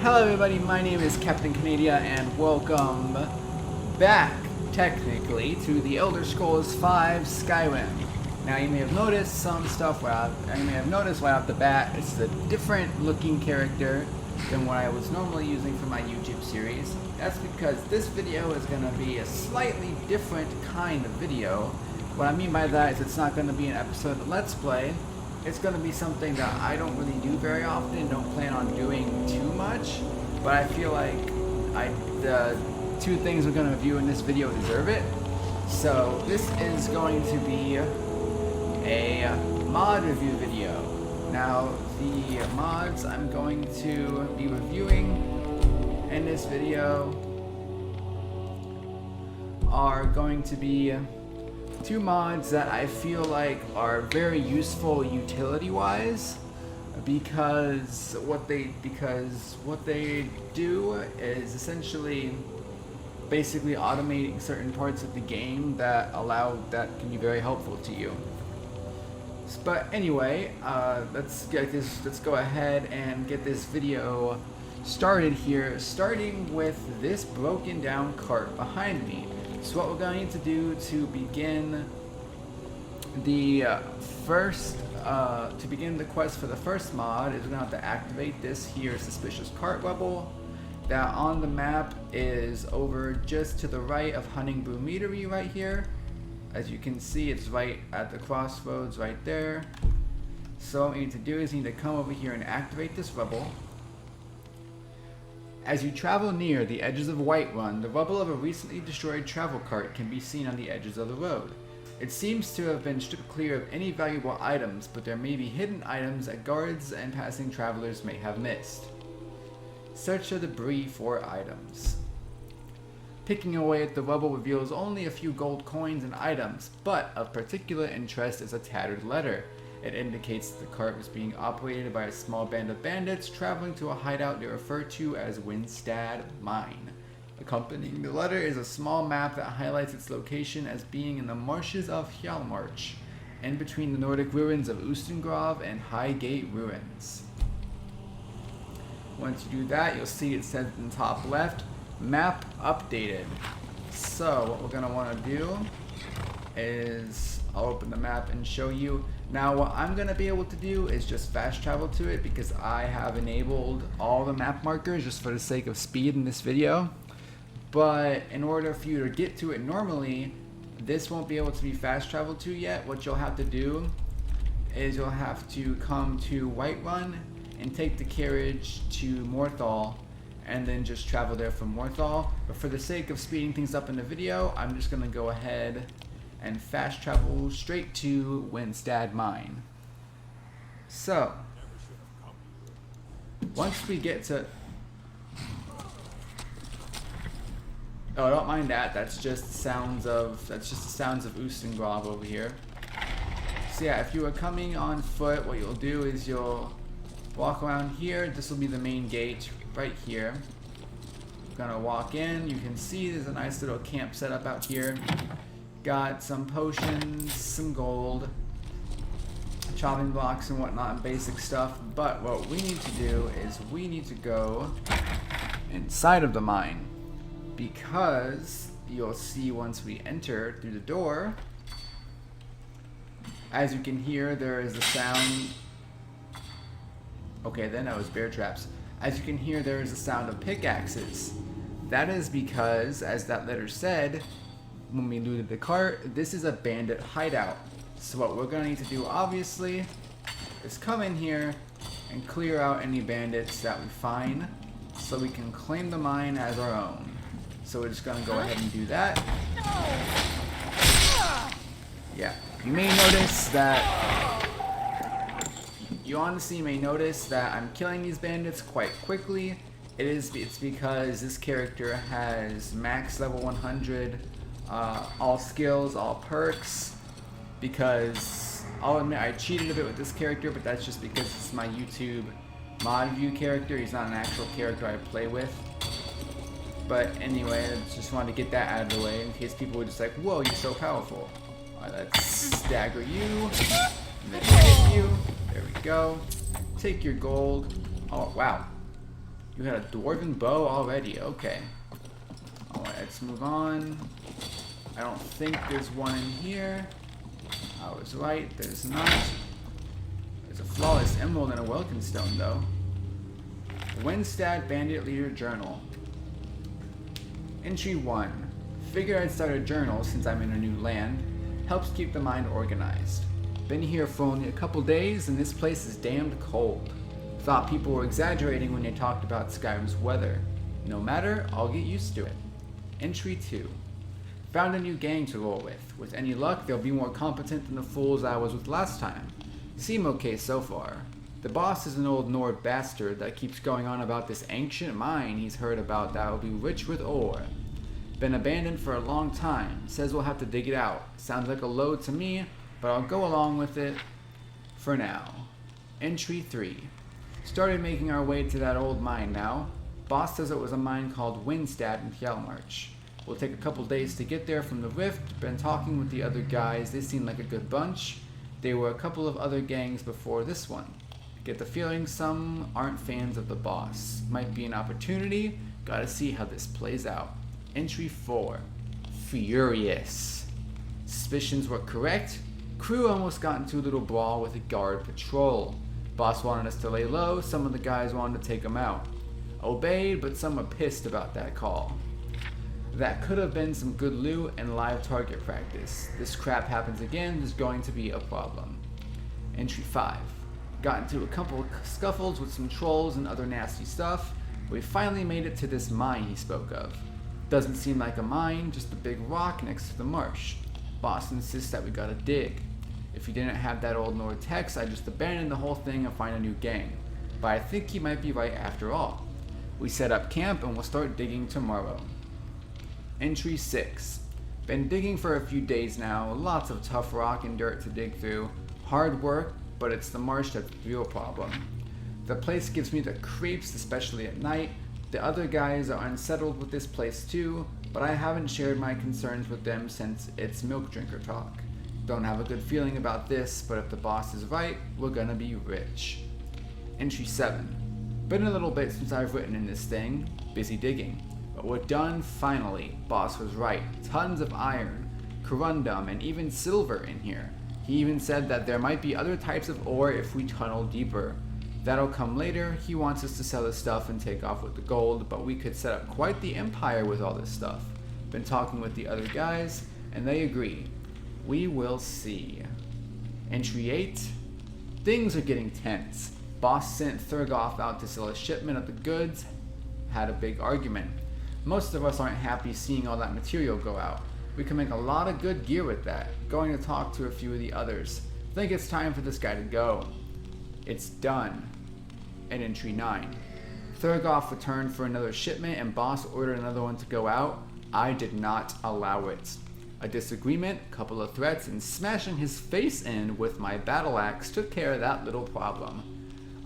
Hello everybody, my name is Captain Canadia and welcome back, technically, to the Elder Scrolls V Skyrim. Now you may have noticed some stuff right off the bat. It's a different looking character than what I was normally using for my YouTube series. That's because this video is going to be a slightly different kind of video. What I mean by that is it's not going to be an episode of Let's Play. It's going to be something that I don't really do very often, don't plan on doing too much, but I feel like the two things we're going to review in this video deserve it. So this is going to be a mod review video. Now the mods I'm going to be reviewing in this video are going to be two mods that I feel like are very useful utility-wise, because what they do is essentially basically automating certain parts of the game that can be very helpful to you. But anyway, let's go ahead and get this video started here, starting with this broken down cart behind me. So what we're going to need to do to begin the quest for the first mod is we're going to have to activate this here suspicious cart level that on the map is over just to the right of Hunting Brew Meadery right here. As you can see, it's right at the crossroads right there. So what we need to do is we need to come over here and activate this rubble. As you travel near the edges of Whiterun, the rubble of a recently destroyed travel cart can be seen on the edges of the road. It seems to have been stripped clear of any valuable items, but there may be hidden items that guards and passing travelers may have missed. Search the debris for items. Picking away at the rubble reveals only a few gold coins and items, but of particular interest is a tattered letter. It indicates that the cart was being operated by a small band of bandits traveling to a hideout they refer to as Windstad Mine. Accompanying the letter is a small map that highlights its location as being in the marshes of Hjalmarch, in between the Nordic ruins of Ustengrav and Highgate ruins. Once you do that, you'll see it says in the top left, map updated. So what we're going to want to do is I'll open the map and show you. Now what I'm going to be able to do is just fast travel to it because I have enabled all the map markers just for the sake of speed in this video. But in order for you to get to it normally, this won't be able to be fast traveled to yet. What you'll have to do is you'll have to come to Whiterun and take the carriage to Morthal and then just travel there from Morthal. But for the sake of speeding things up in the video, I'm just going to go ahead and fast travel straight to Windstad Mine. So, once we get to... Oh, don't mind that. That's just the sounds of Ustengrav over here. So yeah, if you are coming on foot, what you'll do is you'll walk around here. This will be the main gate right here. You're gonna walk in. You can see there's a nice little camp set up out here. Got some potions, some gold, chopping blocks and whatnot, and basic stuff. But what we need to do is we need to go inside of the mine, because you'll see once we enter through the door, as you can hear, there is a sound. Okay, then that was bear traps. As you can hear, there is a sound of pickaxes. That is because, as that letter said, when we looted the cart, this is a bandit hideout. So what we're gonna need to do, obviously, is come in here and clear out any bandits that we find so we can claim the mine as our own. So we're just gonna go ahead and do that. Yeah, you may notice that I'm killing these bandits quite quickly. It's because this character has max level 100 all skills, all perks, because I'll admit I cheated a bit with this character, but that's just because it's my YouTube mod view character. He's not an actual character I play with. But anyway, I just wanted to get that out of the way in case people were just like, whoa, you're so powerful. Alright, let's stagger you, and then hit you. There we go. Take your gold. Oh, wow. You had a dwarven bow already. Okay. Alright, let's move on. I don't think there's one in here. I was right. There's not. There's a flawless emerald and a welkin stone, though. Windstad Bandit Leader Journal. Entry 1. Figured I'd start a journal since I'm in a new land. Helps keep the mind organized. Been here for only a couple days and this place is damned cold. Thought people were exaggerating when they talked about Skyrim's weather. No matter, I'll get used to it. Entry 2. Found a new gang to roll with. With any luck, they'll be more competent than the fools I was with last time. Seem okay so far. The boss is an old Nord bastard that keeps going on about this ancient mine he's heard about that will be rich with ore. Been abandoned for a long time. Says we'll have to dig it out. Sounds like a load to me, but I'll go along with it for now. Entry 3. Started making our way to that old mine now. Boss says it was a mine called Windstad in Fjellmarch. We'll take a couple days to get there from the rift. Been talking with the other guys. They seem like a good bunch. There were a couple of other gangs before this one. Get the feeling some aren't fans of the boss. Might be an opportunity. Gotta see how this plays out. Entry 4. Furious. Suspicions were correct. Crew almost got into a little brawl with a guard patrol. Boss wanted us to lay low. Some of the guys wanted to take him out. Obeyed, but some were pissed about that call. That could have been some good loot and live target practice. This crap happens again, there's going to be a problem. Entry 5. Got into a couple of scuffles with some trolls and other nasty stuff. We finally made it to this mine he spoke of. Doesn't seem like a mine, just a big rock next to the marsh. Boss insists that we gotta dig. If he didn't have that old Nord text, I'd just abandon the whole thing and find a new gang. But I think he might be right after all. We set up camp and we'll start digging tomorrow. Entry 6. Been digging for a few days now, lots of tough rock and dirt to dig through. Hard work, but it's the marsh that's the real problem. The place gives me the creeps, especially at night. The other guys are unsettled with this place too, but I haven't shared my concerns with them since it's milk drinker talk. Don't have a good feeling about this, but if the boss is right, we're gonna be rich. Entry 7. Been a little bit since I've written in this thing. Busy digging. But we're done finally. Boss was right. Tons of iron, corundum, and even silver in here. He even said that there might be other types of ore if we tunnel deeper. That'll come later. He wants us to sell his stuff and take off with the gold, but we could set up quite the empire with all this stuff. Been talking with the other guys, and they agree. We will see. Entry 8. Things are getting tense. Boss sent Thurgoff out to sell a shipment of the goods. Had a big argument. Most of us aren't happy seeing all that material go out. We can make a lot of good gear with that. Going to talk to a few of the others. Think it's time for this guy to go. It's done. At Entry 9. Thurgoff returned for another shipment and boss ordered another one to go out. I did not allow it. A disagreement, couple of threats, and smashing his face in with my battle axe took care of that little problem.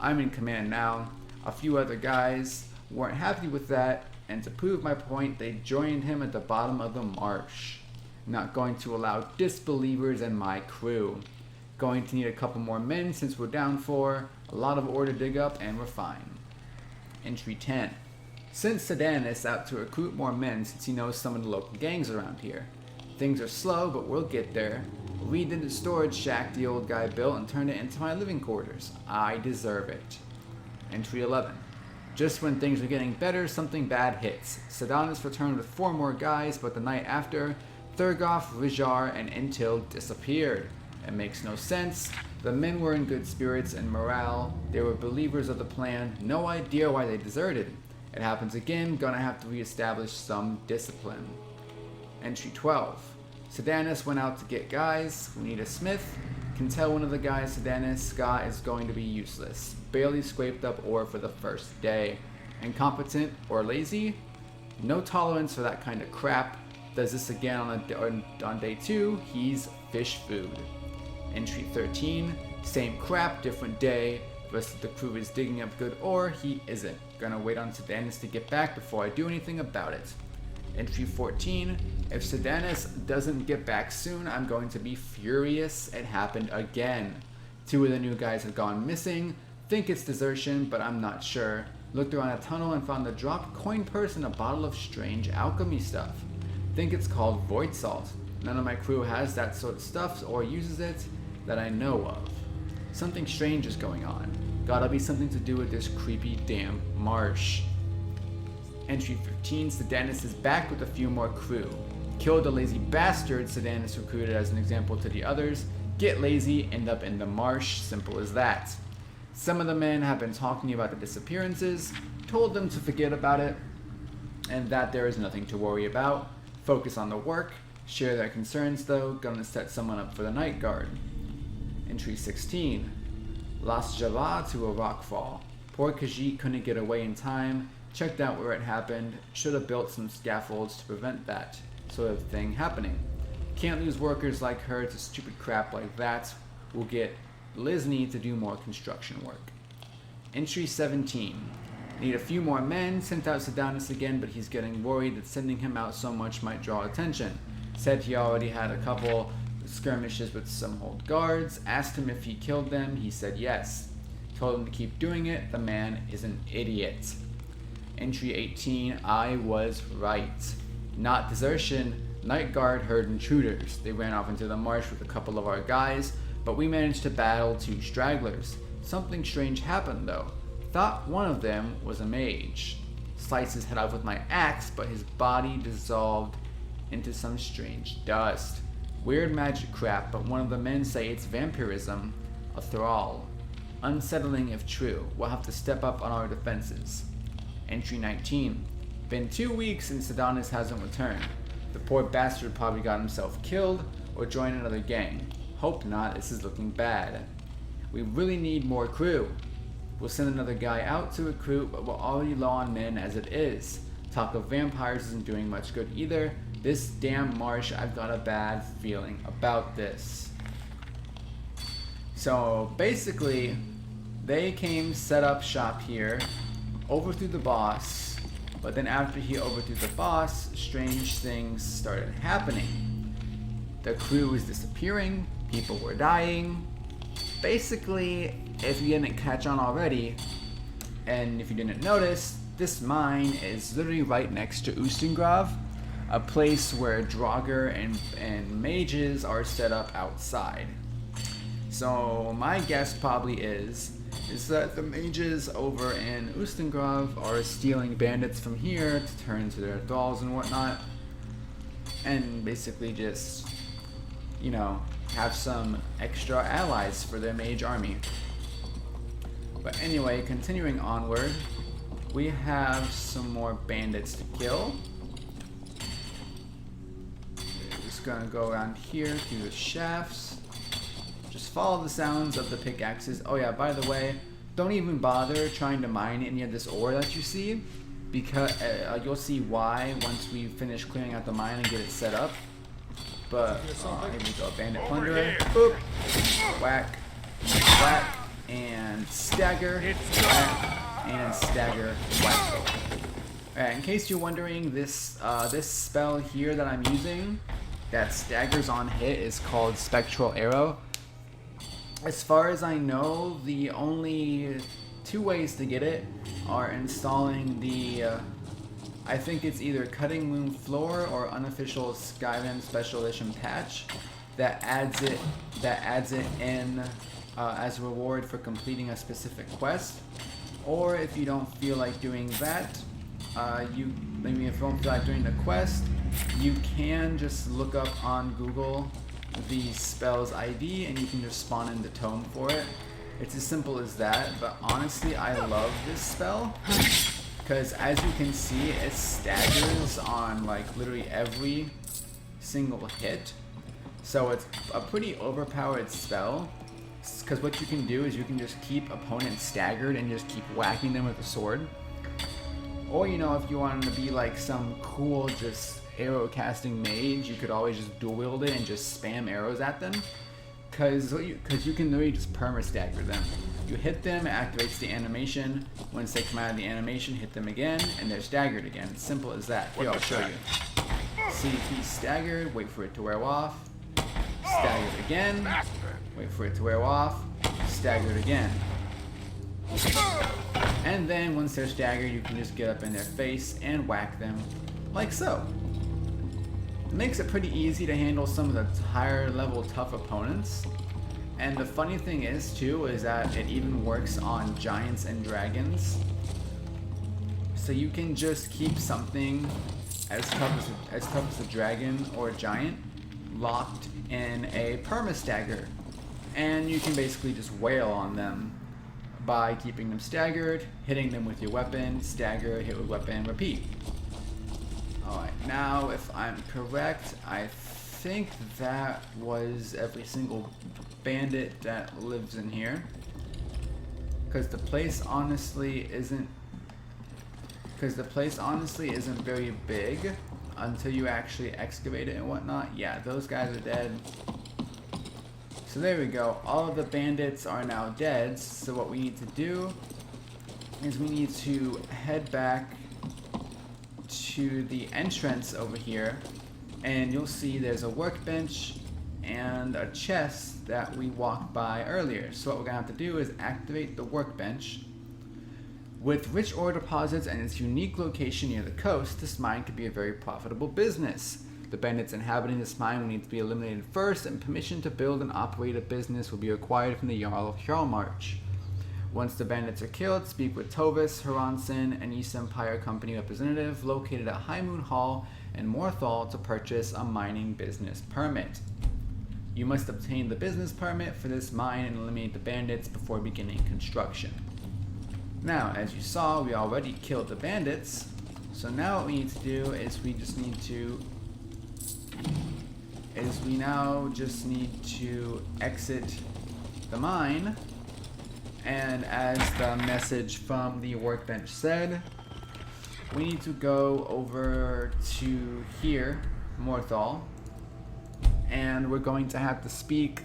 I'm in command now. A few other guys weren't happy with that, and to prove my point, they joined him at the bottom of the marsh. Not going to allow disbelievers in my crew. Going to need a couple more men since we're down 4, a lot of ore to dig up, and we're fine. Entry 10. Sent Sedanis out to recruit more men since he knows some of the local gangs around here. Things are slow, but we'll get there. Redid the storage shack the old guy built and turned it into my living quarters. I deserve it. Entry 11. Just when things are getting better, something bad hits. Sedanis returned with 4 more guys, but the night after, Thurgoff, Rijar, and Intil disappeared. It makes no sense. The men were in good spirits and morale. They were believers of the plan. No idea why they deserted. It happens again, gonna have to reestablish some discipline. Entry 12. Sedanis went out to get guys. We need a smith. Can tell one of the guys Sedanis Scott is going to be useless. Barely scraped up ore for the first day. Incompetent or lazy? No tolerance for that kind of crap. Does this again on day 2, he's fish food. Entry 13. Same crap, different day. The rest of the crew is digging up good ore, he isn't. Gonna wait on Sedanis to get back before I do anything about it. Entry 14. If Sedanis doesn't get back soon, I'm going to be furious. It happened again. 2 of the new guys have gone missing. Think it's desertion, but I'm not sure. Looked around a tunnel and found a dropped coin purse and a bottle of strange alchemy stuff. Think it's called void salt. None of my crew has that sort of stuff or uses it that I know of. Something strange is going on. Gotta be something to do with this creepy damn marsh. Entry 15, Sedanis is back with a few more crew. Kill the lazy bastard Sedanis recruited as an example to the others. Get lazy, end up in the marsh, simple as that. Some of the men have been talking about the disappearances, told them to forget about it, and that there is nothing to worry about. Focus on the work, share their concerns though, gonna set someone up for the night guard. Entry 16, Lost Java to a rockfall. Poor Khajiit couldn't get away in time, checked out where it happened, should have built some scaffolds to prevent that sort of thing happening. Can't lose workers like her to stupid crap like that. We'll get Lizney to do more construction work. Entry 17. Need a few more men, sent out Sedanis again, but he's getting worried that sending him out so much might draw attention. Said he already had a couple skirmishes with some old guards, asked him if he killed them, he said yes. Told him to keep doing it, the man is an idiot. Entry 18, I was right. Not desertion, Night Guard heard intruders. They ran off into the marsh with a couple of our guys, but we managed to battle 2 stragglers. Something strange happened though. Thought one of them was a mage. Sliced his head off with my axe, but his body dissolved into some strange dust. Weird magic crap, but one of the men say it's vampirism, a thrall. Unsettling if true. We'll have to step up on our defenses. Entry 19. Been 2 weeks and Sedanis hasn't returned. The poor bastard probably got himself killed or joined another gang. Hope not, this is looking bad. We really need more crew. We'll send another guy out to recruit, but we're already low on men as it is. Talk of vampires isn't doing much good either. This damn marsh, I've got a bad feeling about this. So basically, they came, set up shop here, overthrew the boss, but then after he overthrew the boss, strange things started happening. The crew was disappearing, people were dying. Basically, if you didn't catch on already, and if you didn't notice, this mine is literally right next to Ustengrav, a place where Draugr and mages are set up outside. So my guess probably is that the mages over in Ustengrav are stealing bandits from here to turn to their thralls and whatnot, and basically just, you know, have some extra allies for their mage army. But anyway, continuing onward, we have some more bandits to kill. We're just gonna go around here through the shafts. Just follow the sounds of the pickaxes. Oh yeah, by the way, don't even bother trying to mine any of this ore that you see, because you'll see why once we finish clearing out the mine and get it set up. But here we go, bandit plunderer. Boop, whack, whack, and stagger, whack, and stagger, whack. Alright, in case you're wondering, this spell here that I'm using, that staggers on hit, is called Spectral Arrow. As far as I know, the only 2 ways to get it are installing the I think it's either Cutting Loom Floor or unofficial Skyrim Special Edition patch that adds it in as a reward for completing a specific quest. Or if you don't feel like doing that, if you don't feel like doing the quest, you can just look up on Google the spell's ID and you can just spawn in the tome for it. It's as simple as that, but honestly I love this spell because as you can see, it staggers on like literally every single hit. So it's a pretty overpowered spell, because what you can do is you can just keep opponents staggered and just keep whacking them with a sword. Or, you know, if you wanted to be like some cool just arrow casting mage, you could always just dual wield it and just spam arrows at them, because you can literally just perma stagger them. You hit them, it activates the animation. Once they come out of the animation, hit them again and they're staggered again. It's simple as that. Here, I'll show you. See, he's staggered, wait for it to wear off, staggered again, wait for it to wear off, staggered again. And then once they're staggered, you can just get up in their face and whack them like so. It makes it pretty easy to handle some of the higher level tough opponents. And the funny thing is too, is that it even works on giants and dragons. So you can just keep something as tough as a dragon or a giant locked in a perma-stagger. And you can basically just wail on them by keeping them staggered, hitting them with your weapon, stagger, hit with weapon, repeat. Alright, now if I'm correct, I think that was every single bandit that lives in here. Because the place honestly isn't very big until you actually excavate it and whatnot. Yeah, those guys are dead. So there we go. All of the bandits are now dead. So what we need to do is we need to head back to the entrance over here, and you'll see there's a workbench and a chest that we walked by earlier. So what we're gonna have to do is activate the workbench. With rich ore deposits and its unique location near the coast, this mine could be a very profitable business. The bandits inhabiting this mine will need to be eliminated first, and permission to build and operate a business will be required from the Jarl of Hjalmarch. Once the bandits are killed, speak with Tovis, Haranson, an East Empire Company representative located at High Moon Hall in Morthal to purchase a mining business permit. You must obtain the business permit for this mine and eliminate the bandits before beginning construction. Now, as you saw, we already killed the bandits, so now what we need to do is we now just need to exit the mine. And as the message from the workbench said, we need to go over to here, Morthal, and we're going to have to speak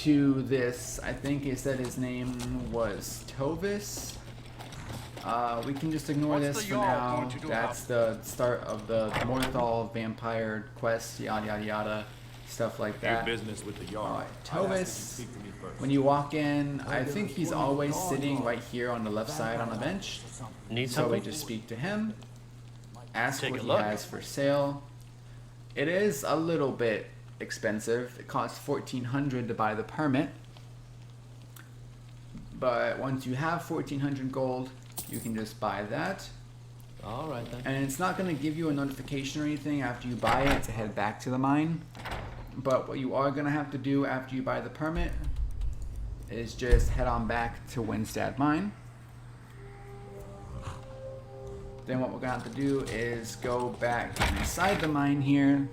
to this, I think he said his name was Tovis. We can just ignore this for now. That's the start of the Morthal vampire quest, yada yada yada, stuff like that. Business with the Jarl. Alright, Tovis, when you walk in, I think he's always sitting right here on the left side on the bench. So we just speak to him, ask what he has for sale. It is a little bit expensive. It costs 1,400 to buy the permit. But once you have 1,400 gold, you can just buy that. Alright then. And it's not going to give you a notification or anything after you buy it to head back to the mine. But what you are going to have to do after you buy the permit is just head on back to Windstad Mine. Then what we're going to have to do is go back inside the mine here.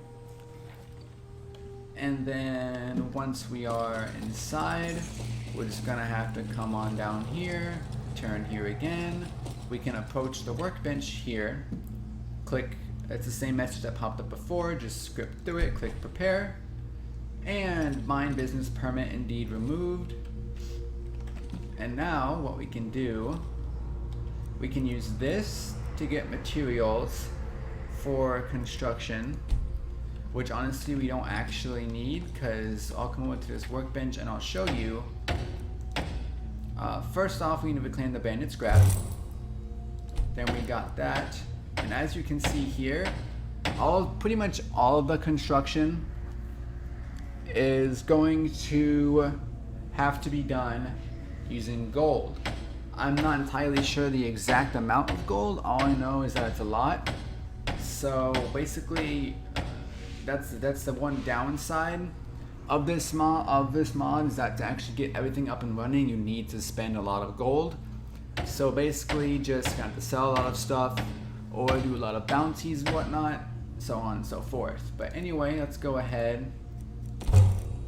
And then once we are inside, we're just going to have to come on down here, turn here again. We can approach the workbench here. Click, it's the same message that popped up before, just script through it, click prepare. And mine business permit indeed removed. And now what we can do, we can use this to get materials for construction, which honestly we don't actually need, because I'll come over to this workbench and I'll show you. First off, we need to reclaim the bandit scrap. Then we got that, and as you can see here, pretty much all of the construction is going to have to be done using gold. I'm not entirely sure the exact amount of gold. All I know is that it's a lot. So basically, that's the one downside of this mod is that to actually get everything up and running, you need to spend a lot of gold. So basically, just have to sell a lot of stuff or do a lot of bounties and whatnot, so on and so forth. But anyway, let's go ahead,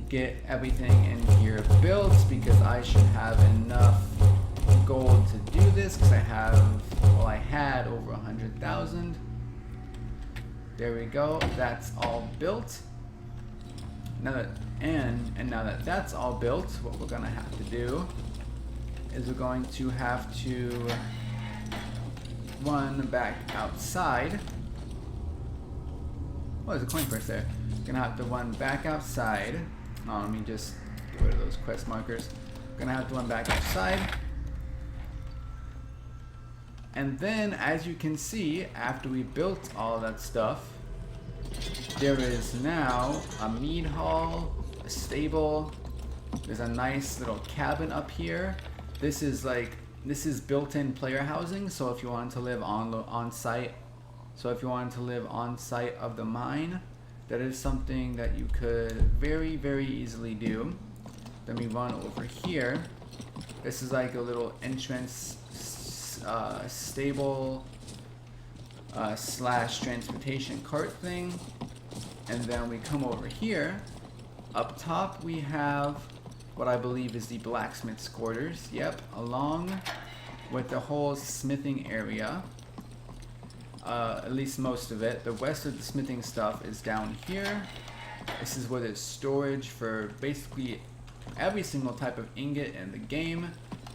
get everything in here built, because I should have enough gold to do this, because I had over 100,000. There we go, that's all built. Now that that's all built, what we're gonna have to do is we're going to have to run back outside. Oh, there's a coin purse there. Gonna have to run back outside. Oh, let me just get rid of those quest markers. Gonna have to run back outside. And then, as you can see, after we built all that stuff, there is now a mead hall, a stable. There's a nice little cabin up here. This is built-in player housing. So if you want to live on site, of the mine, that is something that you could very, very easily do. Then we run over here. This is like a little entrance stable slash transportation cart thing. And then we come over here. Up top we have what I believe is the Blacksmith Quarters. Yep, along with the whole smithing area. At least most of it. The rest of the smithing stuff is down here. This is where there's storage for basically every single type of ingot in the game.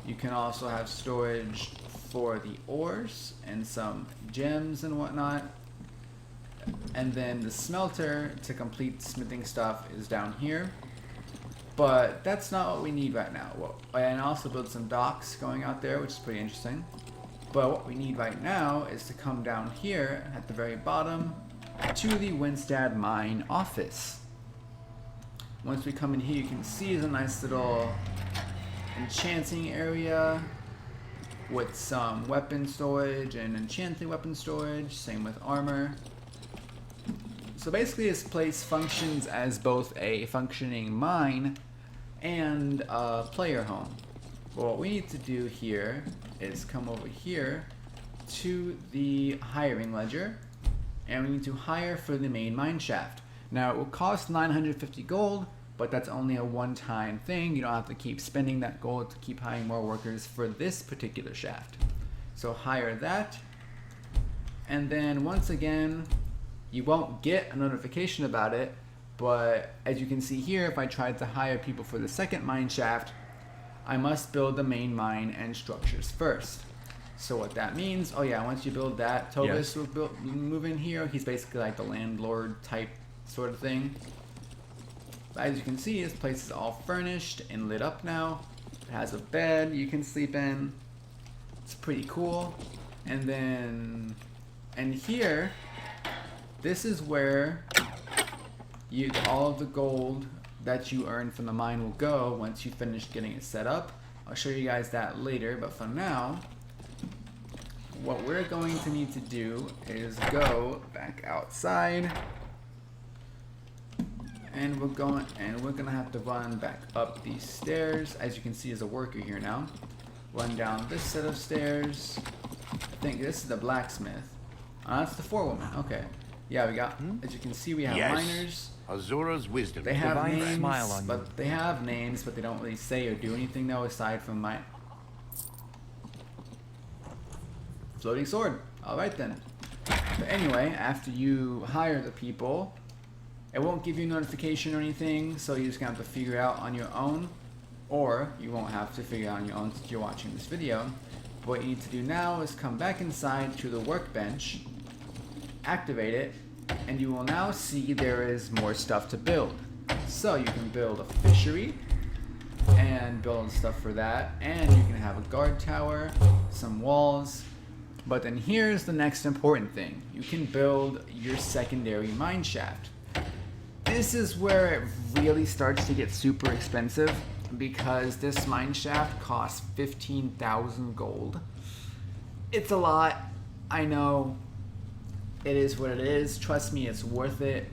You can also have storage for the ores and some gems and whatnot. And then the smelter to complete smithing stuff is down here. But that's not what we need right now. Well, and also build some docks going out there, which is pretty interesting. But what we need right now is to come down here at the very bottom to the Windstad Mine office. Once we come in here, you can see there's a nice little enchanting area with some weapon storage and enchanting weapon storage, same with armor. So basically this place functions as both a functioning mine and a player home. But what we need to do here is come over here to the hiring ledger, and we need to hire for the main mine shaft. Now it will cost 950 gold, but that's only a one-time thing. You don't have to keep spending that gold to keep hiring more workers for this particular shaft. So hire that, and then once again, you won't get a notification about it, but as you can see here, if I tried to hire people for the second mine shaft, I must build the main mine and structures first. So what that means, oh yeah, once you build that, Tovis will move in here. He's basically like the landlord type sort of thing. But as you can see, this place is all furnished and lit up now. It has a bed you can sleep in. It's pretty cool. And then, and here, this is where all of the gold that you earn from the mine will go once you finish getting it set up. I'll show you guys that later, but for now, what we're going to need to do is go back outside, and we're gonna have to run back up these stairs. As you can see, as a worker here now, run down this set of stairs. I think this is the blacksmith. That's the forewoman. Okay. Yeah, we got. As you can see, we have miners. Azura's wisdom. They have names, but they don't really say or do anything though, aside from my floating sword. All right then. But anyway, after you hire the people, it won't give you a notification or anything, so you're just gonna have to figure it out on your own, or you won't have to figure it out on your own since you're watching this video. But what you need to do now is come back inside to the workbench, activate it, and you will now see there is more stuff to build. So you can build a fishery and build stuff for that, and you can have a guard tower, some walls. But then here's the next important thing. You can build your secondary mine shaft. This is where it really starts to get super expensive, because this mine shaft costs 15,000 gold. It's a lot, I know. It is what it is. Trust me, it's worth it.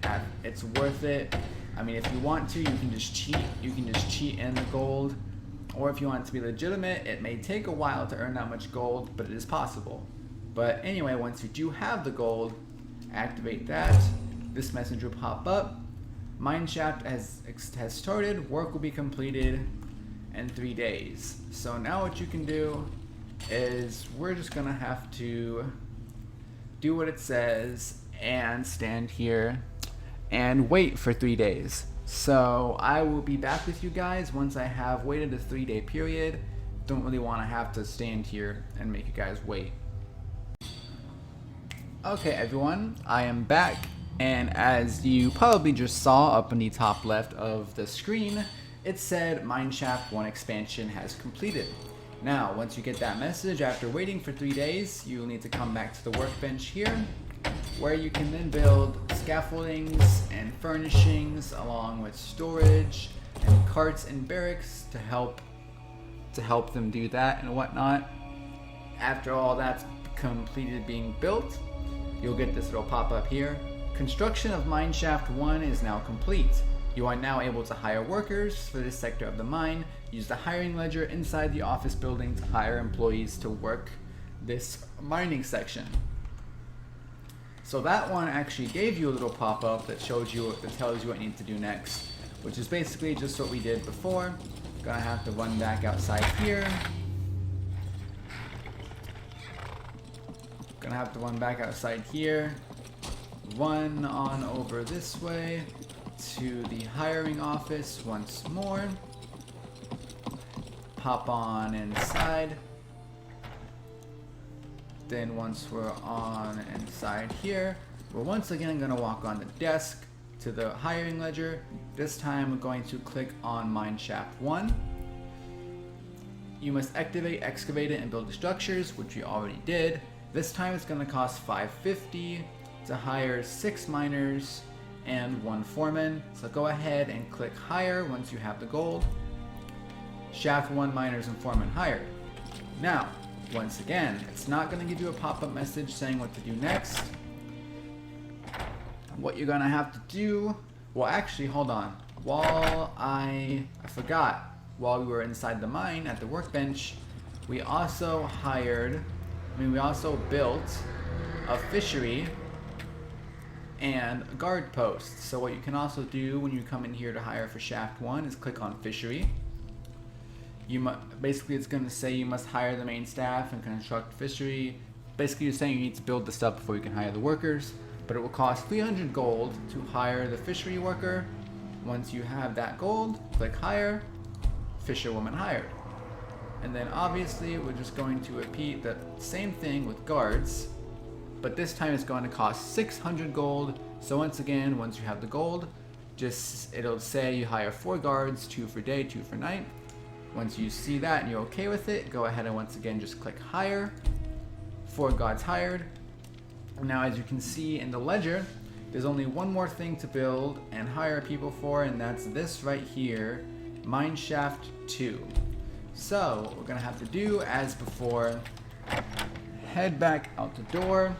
It's worth it. I mean, if you want to, you can just cheat. You can just cheat in the gold. Or if you want it to be legitimate, it may take a while to earn that much gold, but it is possible. But anyway, once you do have the gold, activate that. This message will pop up. Mineshaft has started. Work will be completed in 3 days. So now what you can do is we're just gonna have to do what it says and stand here and wait for 3 days. So I will be back with you guys once I have waited a 3-day period. Don't really want to have to stand here and make you guys wait. Okay everyone, I am back, and as you probably just saw up in the top left of the screen, it said Mineshaft 1 expansion has completed. Now, once you get that message, after waiting for 3 days, you'll need to come back to the workbench here, where you can then build scaffoldings and furnishings along with storage and carts and barracks to help them do that and whatnot. After all that's completed being built, you'll get this little pop-up here. Construction of Mineshaft 1 is now complete. You are now able to hire workers for this sector of the mine. Use the hiring ledger inside the office building to hire employees to work this mining section. So that one actually gave you a little pop-up that tells you what you need to do next, which is basically just what we did before. Gonna have to run back outside here. Gonna have to run back outside here. Run on over this way to the hiring office once more. Hop on inside. Then once we're on inside here, we're once again going to walk on the desk to the hiring ledger. This time we're going to click on Mineshaft 1. You must activate, excavate it, and build the structures, which we already did. This time it's going to cost $550 to hire 6 miners and 1 foreman. So go ahead and click hire once you have the gold. Shaft 1 miners and foremen hired. Now, once again, it's not going to give you a pop-up message saying what to do next. What you're going to have to do, well actually hold on, I forgot, while we were inside the mine at the workbench, we also built a fishery and a guard post. So what you can also do when you come in here to hire for Shaft 1 is click on fishery. Basically it's going to say you must hire the main staff and construct fishery. Basically you're saying you need to build the stuff before you can hire the workers, but it will cost 300 gold to hire the fishery worker. Once you have that gold, click hire, fisherwoman hired. And then obviously we're just going to repeat the same thing with guards, but this time it's going to cost 600 gold. So once again, once you have the gold, it'll say you hire 4 guards, 2 for day, 2 for night. Once you see that and you're okay with it, go ahead and once again just click hire. 4 guards hired. Now as you can see in the ledger, there's only one more thing to build and hire people for, and that's this right here, Mineshaft 2. So what we're gonna have to do as before, head back out the door,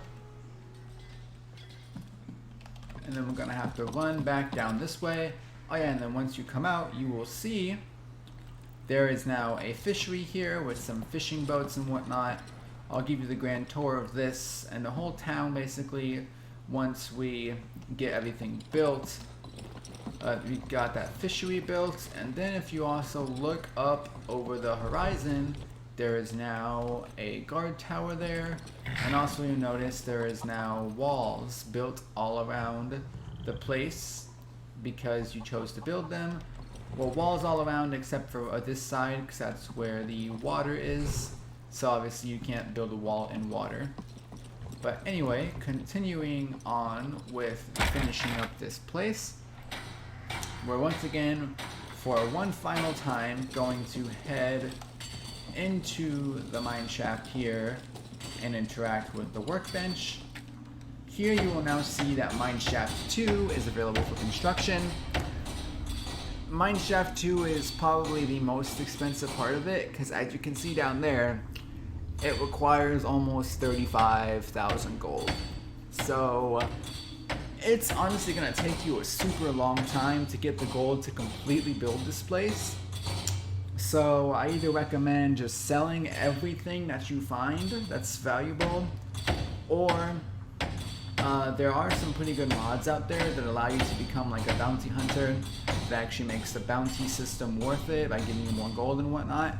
and then we're gonna have to run back down this way. Oh yeah, and then once you come out, you will see there is now a fishery here with some fishing boats and whatnot. I'll give you the grand tour of this and the whole town basically once we get everything built. We got that fishery built, and then if you also look up over the horizon, there is now a guard tower there, and also you'll notice there is now walls built all around the place because you chose to build them. Well, walls all around except for this side because that's where the water is, so obviously you can't build a wall in water. But anyway, continuing on with finishing up this place, we're once again, for one final time, going to head into the mine shaft here and interact with the workbench. Here you will now see that Mineshaft 2 is available for construction. Mineshaft 2 is probably the most expensive part of it because as you can see down there, it requires almost 35,000 gold. So it's honestly going to take you a super long time to get the gold to completely build this place. So I either recommend just selling everything that you find that's valuable, or there are some pretty good mods out there that allow you to become like a bounty hunter that actually makes the bounty system worth it by giving you more gold and whatnot.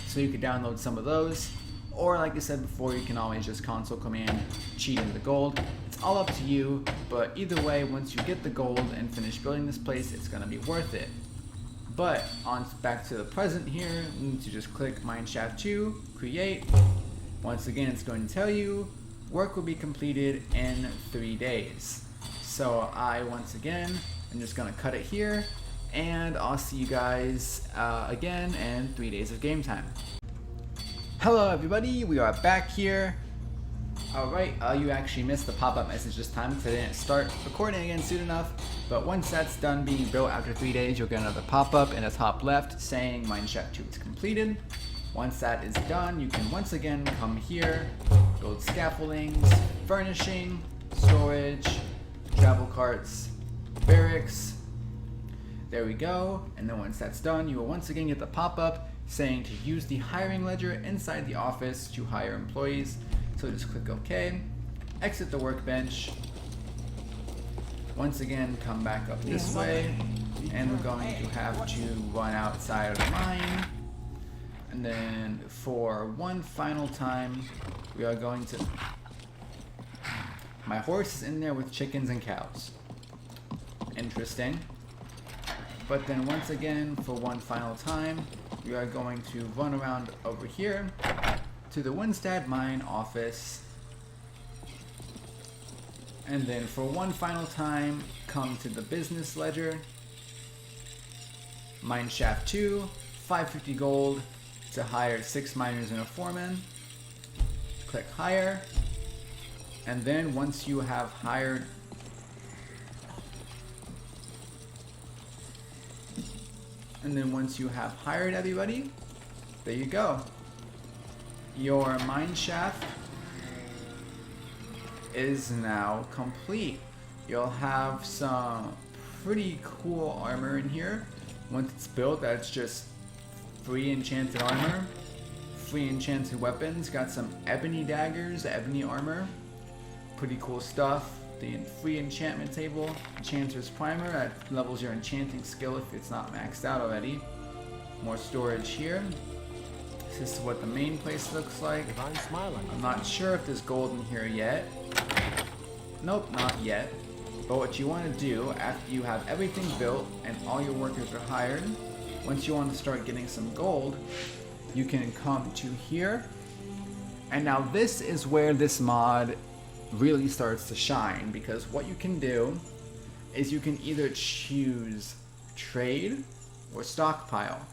So you could download some of those, or like I said before, you can always just console command cheat in the gold. It's all up to you, but either way, once you get the gold and finish building this place, it's going to be worth it. But on back to the present here, we need to just click Mineshaft 2, create. Once again, it's going to tell you work will be completed in 3 days. So once again, I'm just going to cut it here, and I'll see you guys again in 3 days of game time. Hello everybody, we are back here. Alright, you actually missed the pop-up message this time because I didn't start recording again soon enough. But once that's done being built after 3 days, you'll get another pop-up in the top left saying Mineshaft 2 is completed. Once that is done, you can once again come here, build scaffoldings, furnishing, storage, travel carts, barracks. There we go. And then once that's done, you will once again get the pop-up saying to use the hiring ledger inside the office to hire employees. So just click OK, exit the workbench, once again come back up this way, and we're going to have to run outside of the mine. And then for one final time, we are going to... My horse is in there with chickens and cows. Interesting. But then once again, for one final time, we are going to run around over here to the Windstad Mine office. And then for one final time, come to the business ledger. Mineshaft 2, 550 gold to hire 6 miners and a foreman. Click hire. And then once you have hired everybody, there you go. Your mineshaft is now complete. You'll have some pretty cool armor in here. Once it's built, that's just free enchanted armor, free enchanted weapons. Got some ebony daggers, ebony armor. Pretty cool stuff. The free enchantment table, Enchanter's Primer, that levels your enchanting skill if it's not maxed out already. More storage here. This is what the main place looks like. I'm not sure if there's gold in here yet. Nope, not yet. But what you want to do after you have everything built and all your workers are hired, once you want to start getting some gold, you can come to here. And now this is where this mod really starts to shine, because what you can do is you can either choose trade or stockpile.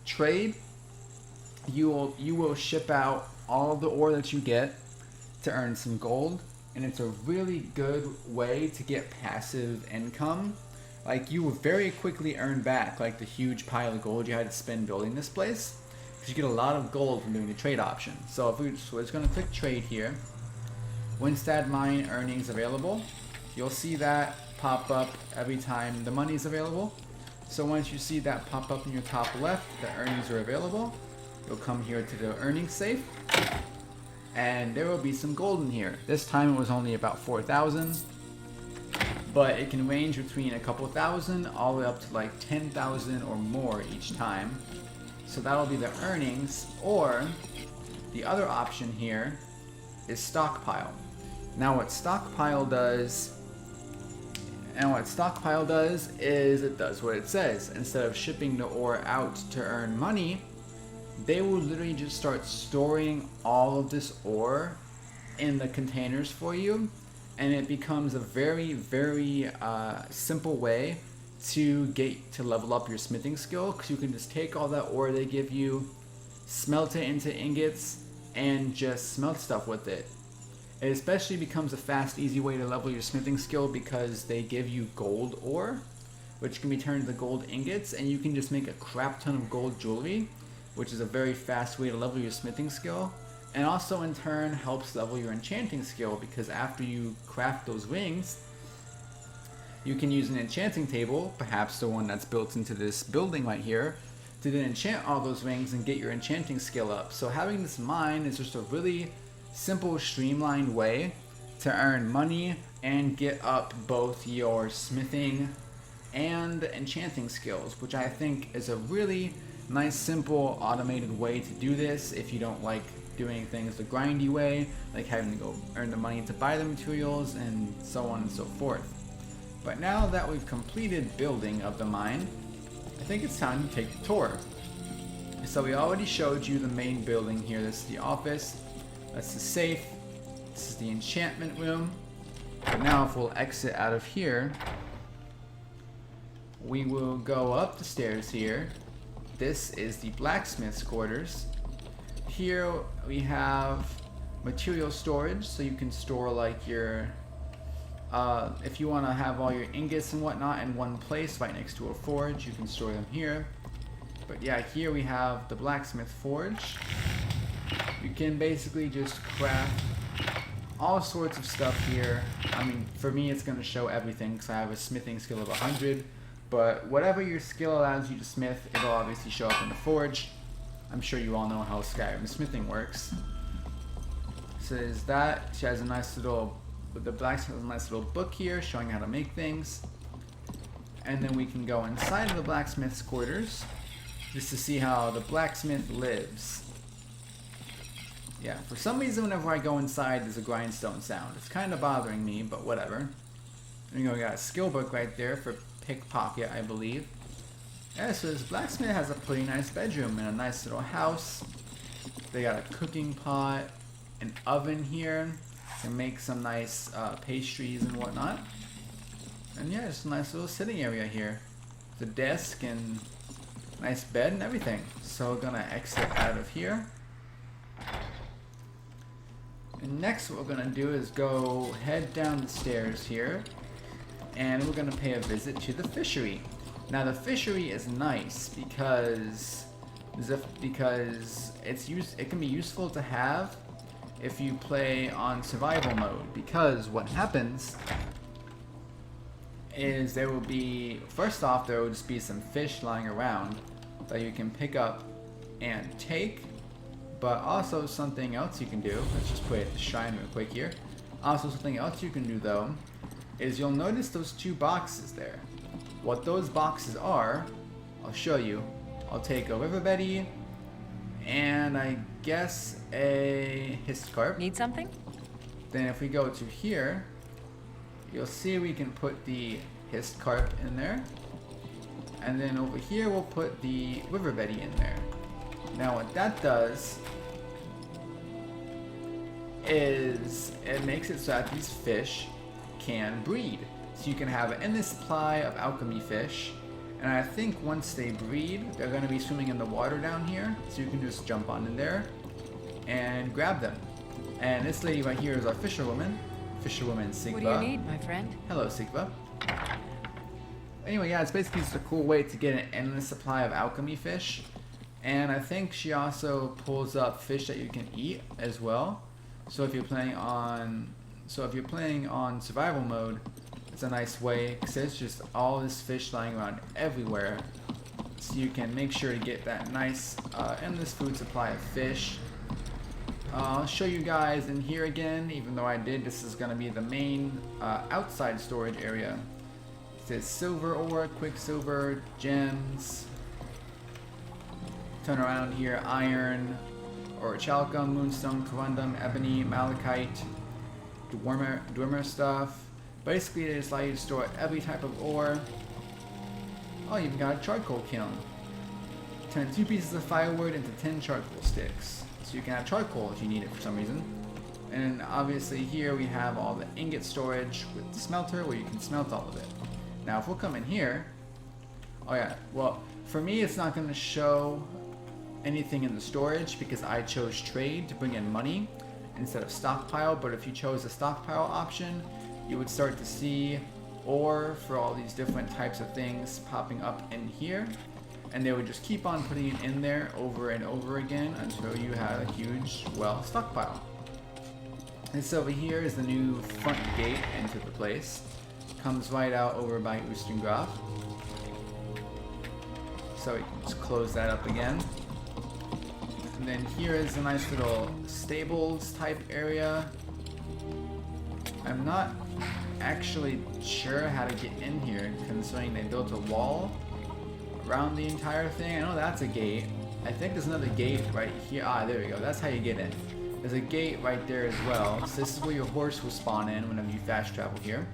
Trade, you will ship out all of the ore that you get to earn some gold, and it's a really good way to get passive income. Like, you will very quickly earn back like the huge pile of gold you had to spend building this place, because you get a lot of gold from doing the trade option. So we're just going to click trade here. Windstad Mine earnings available. You'll see that pop up every time the money is available. So once you see that pop up in your top left, the earnings are available. You'll come here to the earnings safe, and there will be some gold in here. This time it was only about 4,000, but it can range between a couple thousand all the way up to like 10,000 or more each time. So that'll be the earnings. Or the other option here is stockpile. Now what stockpile does is it does what it says. Instead of shipping the ore out to earn money, they will literally just start storing all of this ore in the containers for you, and it becomes a very, very simple way to level up your smithing skill, because you can just take all that ore they give you, smelt it into ingots, and just smelt stuff with it. It especially becomes a fast, easy way to level your smithing skill, because they give you gold ore, which can be turned into gold ingots, and you can just make a crap ton of gold jewelry, which is a very fast way to level your smithing skill. And also in turn helps level your enchanting skill, because after you craft those rings, you can use an enchanting table, perhaps the one that's built into this building right here, to then enchant all those rings and get your enchanting skill up. So having this mine is just a really simple, streamlined way to earn money and get up both your smithing and enchanting skills, which I think is a really nice, simple, automated way to do this if you don't like doing things the grindy way, like having to go earn the money to buy the materials and so on and so forth. But now that we've completed building of the mine, I think it's time to take the tour. So we already showed you the main building here. This is the office, that's the safe, this is the enchantment room. But now if we'll exit out of here, we will go up the stairs here. This is the Blacksmith Quarters. here we have material storage, so you can store like your if you want to have all your ingots and whatnot in one place right next to a forge, you can store them here. But yeah, here we have the Blacksmith Forge. You can basically just craft all sorts of stuff here. I mean, for me it's going to show everything because I have a smithing skill of 100, but whatever your skill allows you to smith, it'll obviously show up in the forge. I'm sure you all know how Skyrim smithing works. So there's that. She has a nice little, the blacksmith has a nice little book here showing how to make things. And then we can go inside of the blacksmith's quarters just to see how the blacksmith lives. Yeah, for some reason whenever I go inside there's a grindstone sound. It's kind of bothering me, but whatever. And we got a skill book right there for pickpocket, I believe. Yeah, so this blacksmith has a pretty nice bedroom and a nice little house. They got a cooking pot, an oven here to make some nice pastries and whatnot. And yeah, just a nice little sitting area here. The desk and nice bed and everything. So we're gonna exit out of here. And next what we're gonna do is go head down the stairs here. And we're gonna pay a visit to the fishery. Now the fishery is nice because it can be useful to have if you play on survival mode, because what happens is there will be, first off, there will just be some fish lying around that you can pick up and take, but also something else you can do, let's just put it at the shrine real quick here. Also something else you can do though is you'll notice those two boxes there. What those boxes are, I'll show you. I'll take a river Betty and I guess a hist carp. Need something? Then if we go to here, you'll see we can put the hist carp in there. And then over here we'll put the river Betty in there. Now what that does is it makes it so that these fish can breed. So you can have an endless supply of alchemy fish, and I think once they breed, they're going to be swimming in the water down here, so you can just jump on in there and grab them. And this lady right here is our fisherwoman Sigva. What do you need, my friend? Hello, Sigva. Anyway, yeah, it's basically just a cool way to get an endless supply of alchemy fish, and I think she also pulls up fish that you can eat as well. So if you're playing on survival mode, it's a nice way because there's just all this fish lying around everywhere, so you can make sure to get that nice endless food supply of fish. I'll show you guys in here again, even though I did. This is going to be the main outside storage area. It says silver ore, quicksilver, gems. Turn around here, iron, orichalcum, moonstone, corundum, ebony, malachite, dwemer stuff. Basically, they just allow you to store every type of ore. Oh, you've got a charcoal kiln. Turn 2 pieces of firewood into 10 charcoal sticks. So you can have charcoal if you need it for some reason. And obviously here we have all the ingot storage with the smelter where you can smelt all of it. Now if we'll come in here, oh yeah, well for me it's not going to show anything in the storage because I chose trade to bring in money instead of stockpile, but if you chose the stockpile option, you would start to see ore for all these different types of things popping up in here, and they would just keep on putting it in there over and over again until you had a huge, well, stockpile. This over here is the new front gate into the place. Comes right out over by Oostengraaf. So we can just close that up again. And then here is a nice little stables type area. I'm not actually sure how to get in here, considering they built a wall around the entire thing. I know that's a gate. I think there's another gate right here. Ah, there we go. That's how you get in. There's a gate right there as well. So this is where your horse will spawn in whenever you fast travel here.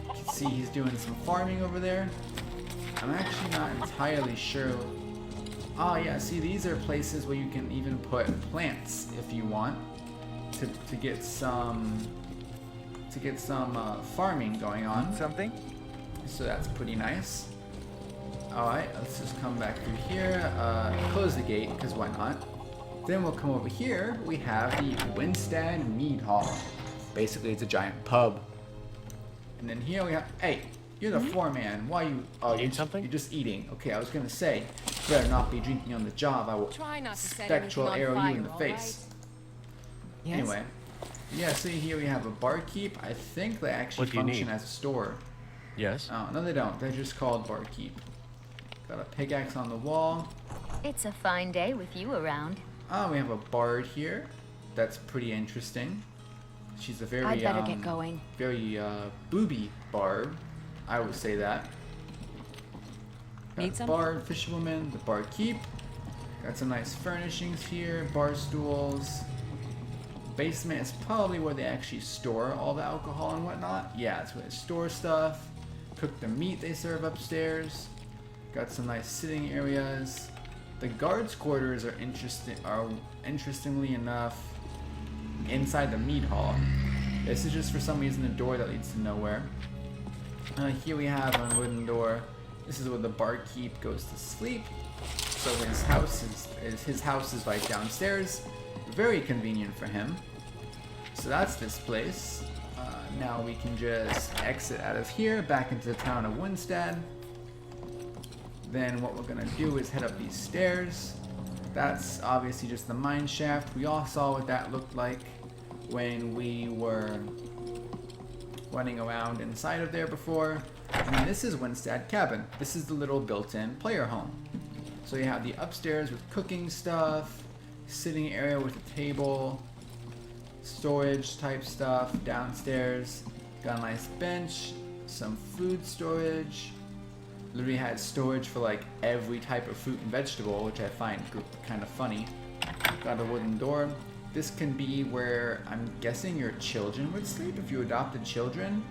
You can see he's doing some farming over there. I'm actually not entirely sure. Oh yeah, see, these are places where you can even put plants if you want to get some farming going on. Something? So that's pretty nice. Alright, let's just come back through here. Close the gate, because why not? Then we'll come over here. We have the Windstad Mead Hall. Basically, it's a giant pub. And then here we have. Hey, you're the foreman. Why you? Oh, Need something? You're just eating. Okay, I was gonna say, you better not be drinking on the job. I will Try not to set spectral anything arrow on you in the fire, face. Yes? Anyway, yeah. See here we have a barkeep. I think they actually What do you function need? as a store. Yes? Oh, no, they don't. They're just called barkeep. Got a pickaxe on the wall. It's a fine day with you around. Oh, we have a bard here. That's pretty interesting. She's a very I'd better get going. very booby bard. I would say that. Need Got something? bard, fisherwoman, the barkeep. Got some nice furnishings here, bar stools. Basement is probably where they actually store all the alcohol and whatnot. Yeah, it's where they store stuff. Cook the meat they serve upstairs. Got some nice sitting areas. The guards' quarters are interestingly enough inside the mead hall. This is just for some reason a door that leads to nowhere. Here we have a wooden door. This is where the barkeep goes to sleep. So his house is right downstairs. Very convenient for him. So that's this place. Now we can just exit out of here back into the town of Windstad. Then what we're gonna do is head up these stairs. That's obviously just the mine shaft. We all saw what that looked like when we were running around inside of there before. And this is Windstad Cabin. This is the little built-in player home. So you have the upstairs with cooking stuff, sitting area with a table, storage type stuff. Downstairs, got a nice bench, some food storage. Literally had storage for like every type of fruit and vegetable, which I find kind of funny. Got a wooden door. This can be where I'm guessing your children would sleep if you adopted children.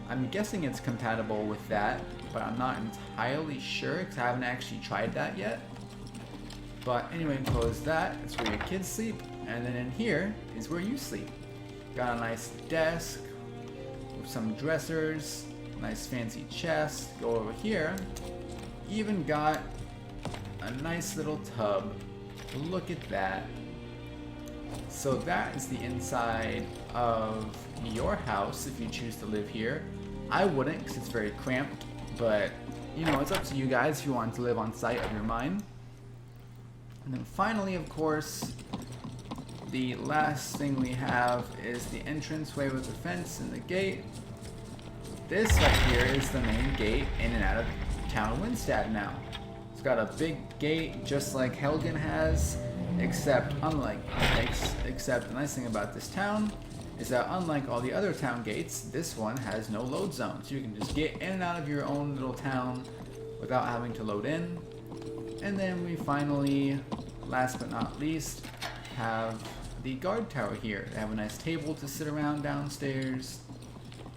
I'm guessing it's compatible with that, but I'm not entirely sure because I haven't actually tried that yet. But anyway, close that. It's where your kids sleep. And then in here is where you sleep. Got a nice desk with some dressers. Nice fancy chest. Go over here. Even got a nice little tub. Look at that. So that is the inside of your house if you choose to live here. I wouldn't because it's very cramped, but you know, it's up to you guys if you want to live on site of your mine. And then finally, of course, the last thing we have is the entranceway with the fence and the gate. This right here is the main gate in and out of town of Windstad now. It's got a big gate just like Helgen has, except the nice thing about this town is that unlike all the other town gates, this one has no load zone. So you can just get in and out of your own little town without having to load in. And then we finally, last but not least, have the guard tower here. They have a nice table to sit around downstairs.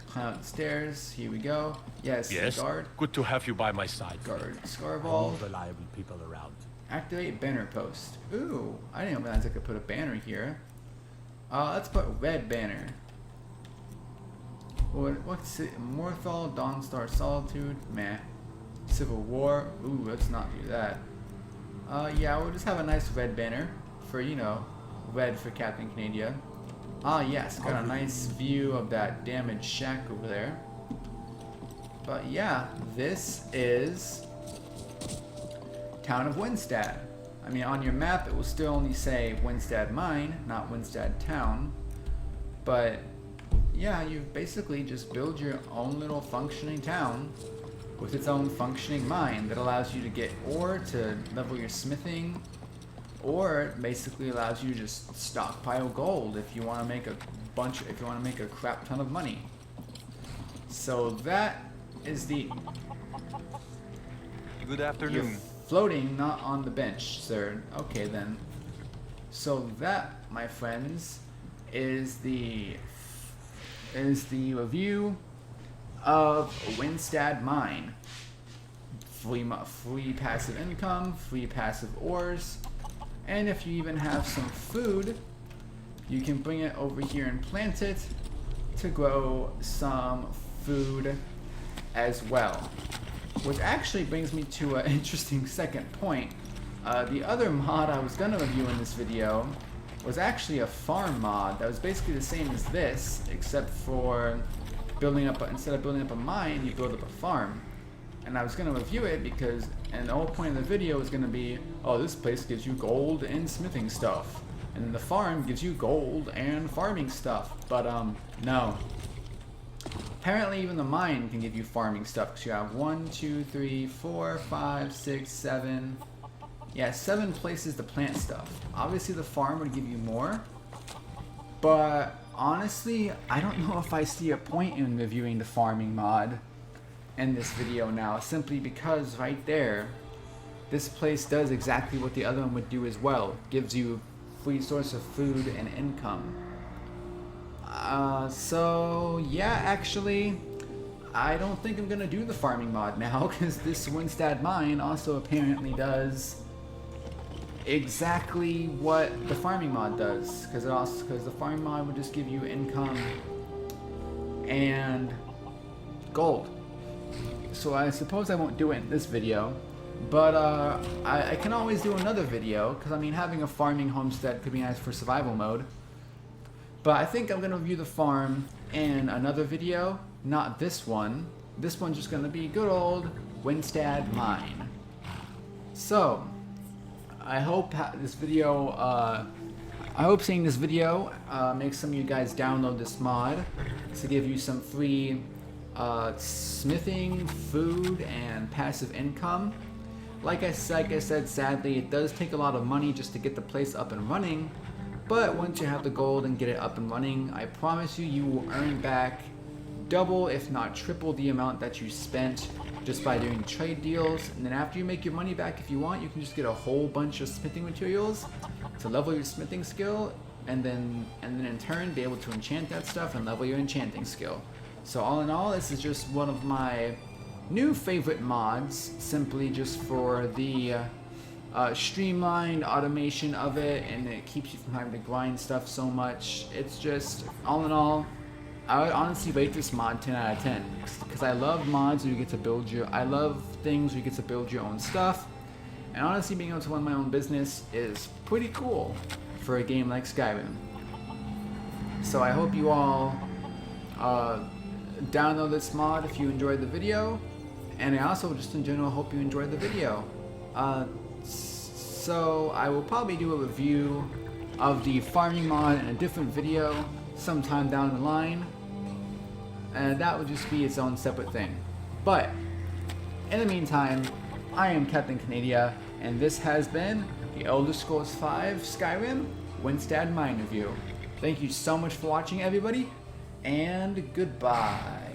Climb up the stairs. Here we go. Yes, guard. Good to have you by my side. Guard All Scarval. reliable people around. Activate banner post. Ooh, I didn't realize I could put a banner here. Let's put red banner. What's it? Morthal, Dawnstar Solitude. Meh. Civil War. Ooh, let's not do that. Yeah, we'll just have a nice red banner for, you know, red for Captain Canada. Ah, yes, got a nice view of that damaged shack over there. But yeah, this is Town of Windstad. I mean, on your map, it will still only say Windstad Mine, not Windstad Town. But yeah, you basically just build your own little functioning town with its own functioning mine that allows you to get ore to level your smithing, or it basically allows you to just stockpile gold if you want to make a crap ton of money. So that is the Good afternoon. You're floating, not on the bench, sir. Okay then. So that, my friends, is the review of Windstad Mine. Free passive income, free passive ores, and if you even have some food, you can bring it over here and plant it to grow some food as well. Which actually brings me to an interesting second point. The other mod I was gonna review in this video was actually a farm mod that was basically the same as this, except for instead of building up a mine, you build up a farm. And I was gonna review it because, and the whole point of the video was gonna be, oh, this place gives you gold and smithing stuff, and the farm gives you gold and farming stuff. But no. Apparently, even the mine can give you farming stuff because you have 1, 2, 3, 4, 5, 6, 7. Yeah, 7 places to plant stuff. Obviously the farm would give you more, but honestly, I don't know if I see a point in reviewing the farming mod in this video now, simply because right there, this place does exactly what the other one would do as well. Gives you free source of food and income. So yeah, actually, I don't think I'm gonna do the farming mod now because this Windstad Mine also apparently does exactly what the farming mod does, because the farming mod would just give you income and gold. So I suppose I won't do it in this video, but I can always do another video, because I mean, having a farming homestead could be nice for survival mode. But I think I'm gonna review the farm in another video, not this one. This one's just gonna be good old Windstad Mine. So I hope this video, I hope seeing this video makes some of you guys download this mod to give you some free smithing, food, and passive income. Like I said, sadly, it does take a lot of money just to get the place up and running. But once you have the gold and get it up and running, I promise you, you will earn back double, if not triple, the amount that you spent just by doing trade deals. And then after you make your money back, if you want, you can just get a whole bunch of smithing materials to level your smithing skill, and then in turn be able to enchant that stuff and level your enchanting skill. So all in all, this is just one of my new favorite mods, simply just for the streamlined automation of it, and it keeps you from having to grind stuff so much. It's just, all in all, I would honestly rate this mod 10 out of 10, because I love mods where you get to build I love things where you get to build your own stuff, and honestly being able to run my own business is pretty cool for a game like Skyrim. So I hope you all download this mod if you enjoyed the video, and I also just in general hope you enjoyed the video. So I will probably do a review of the farming mod in a different video sometime down the line, and that would just be its own separate thing. But in the meantime, I am Captain Canadia, and this has been the Elder Scrolls V Skyrim Windstad Mine review. Thank you so much for watching, everybody, and goodbye.